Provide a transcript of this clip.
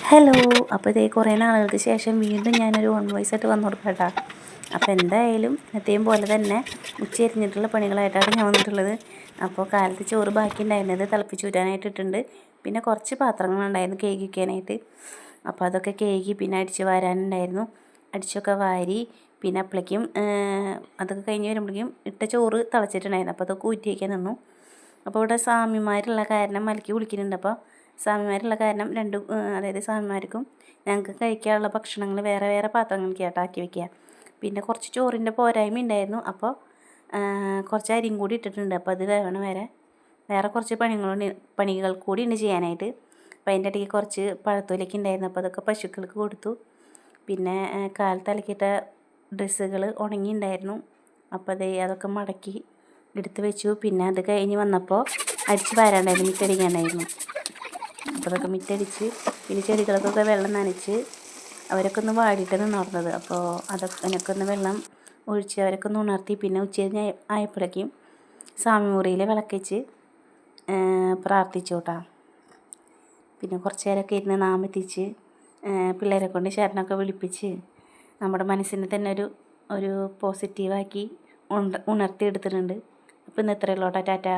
Hello. അപ്പോൾ ഇതേ കുറേ നാളുകൾക്ക് ശേഷം വീണ്ടും ഞാനൊരു ഓൺ വോയിസ് ആയിട്ട് വന്നു കൊടുക്കാം കേട്ടോ. അപ്പോൾ എന്തായാലും ഇന്നത്തെയും പോലെ തന്നെ ഉച്ചരിഞ്ഞിട്ടുള്ള പണികളായിട്ടാണ് ഞാൻ വന്നിട്ടുള്ളത്. അപ്പോൾ കാലത്ത് ചോറ് ബാക്കി ഉണ്ടായിരുന്നത് തിളപ്പിച്ചൂറ്റാനായിട്ടിട്ടുണ്ട്. പിന്നെ കുറച്ച് പാത്രങ്ങളുണ്ടായിരുന്നു കേക്ക് വയ്ക്കാനായിട്ട്. അപ്പോൾ അതൊക്കെ കേക്ക് പിന്നെ അടിച്ച് വാരാനുണ്ടായിരുന്നു. അടിച്ചൊക്കെ വാരി പിന്നെ അപ്പോഴേക്കും അതൊക്കെ കഴിഞ്ഞ് വരുമ്പോഴേക്കും ഇട്ട ചോറ് തിളച്ചിട്ടുണ്ടായിരുന്നു. അപ്പോൾ അതൊക്കെ ഊറ്റി വയ്ക്കാൻ നിന്നു. അപ്പോൾ ഇവിടെ സ്വാമിമാരുള്ള കാരണം മലക്കി വിളിക്കുന്നുണ്ട്. അപ്പോൾ സ്വാമിമാരുള്ള കാരണം അതായത് സ്വാമിമാർക്കും ഞങ്ങൾക്ക് കഴിക്കാനുള്ള ഭക്ഷണങ്ങൾ വേറെ വേറെ പാത്രങ്ങളിലേക്കായിട്ട് ആക്കി വയ്ക്കുക. പിന്നെ കുറച്ച് ചോറിൻ്റെ പോരായ്മ ഉണ്ടായിരുന്നു. അപ്പോൾ കുറച്ച് അരിയും കൂടി ഇട്ടിട്ടുണ്ട്. അപ്പോൾ അത് വേവണ വരെ വേറെ കുറച്ച് പണികൾ കൂടി ഉണ്ട് ചെയ്യാനായിട്ട്. അപ്പോൾ അതിൻ്റെ ഇടയ്ക്ക് കുറച്ച് പഴത്തൊലിയൊക്കെ ഉണ്ടായിരുന്നു. അപ്പോൾ അതൊക്കെ പശുക്കൾക്ക് കൊടുത്തു. പിന്നെ കാലത്ത് അലക്കിയിട്ട ഡ്രസ്സുകൾ ഉണങ്ങിയിട്ടുണ്ടായിരുന്നു. അപ്പോൾ അതൊക്കെ മടക്കി എടുത്ത് വെച്ചു. പിന്നെ അത് കഴിഞ്ഞ് വന്നപ്പോൾ അടിച്ച് വാരാണ്ടായിരുന്നു, മിറ്റടിക്കാണ്ടായിരുന്നു. അപ്പോൾ അതൊക്കെ മിറ്റടിച്ച് പിന്നെ ചെടികൾക്കൊക്കെ വെള്ളം നനച്ച് അവരൊക്കെ ഒന്ന് വാടിയിട്ട് നിന്നുറന്നത്. അപ്പോൾ അതിനൊക്കെ ഒന്ന് വെള്ളം ഒഴിച്ച് അവരൊക്കെ ഒന്ന് ഉണർത്തി. പിന്നെ ഉച്ചകഴിഞ്ഞ് ആയപ്പോഴേക്കും സ്വാമിമുറിയിൽ വിളക്കിച്ച് പ്രാർത്ഥിച്ചു കേട്ടോ. പിന്നെ കുറച്ച് നേരമൊക്കെ ഇരുന്ന് നാമെത്തിച്ച് പിള്ളേരെ കൊണ്ട് ശരണമൊക്കെ വിളിപ്പിച്ച് നമ്മുടെ മനസ്സിനെ തന്നെ ഒരു പോസിറ്റീവാക്കി ഉണർത്തി എടുത്തിട്ടുണ്ട്. അപ്പോൾ ഇന്ന് ഇത്രയേ ഉള്ളൂ കേട്ടോ. ടാറ്റാ.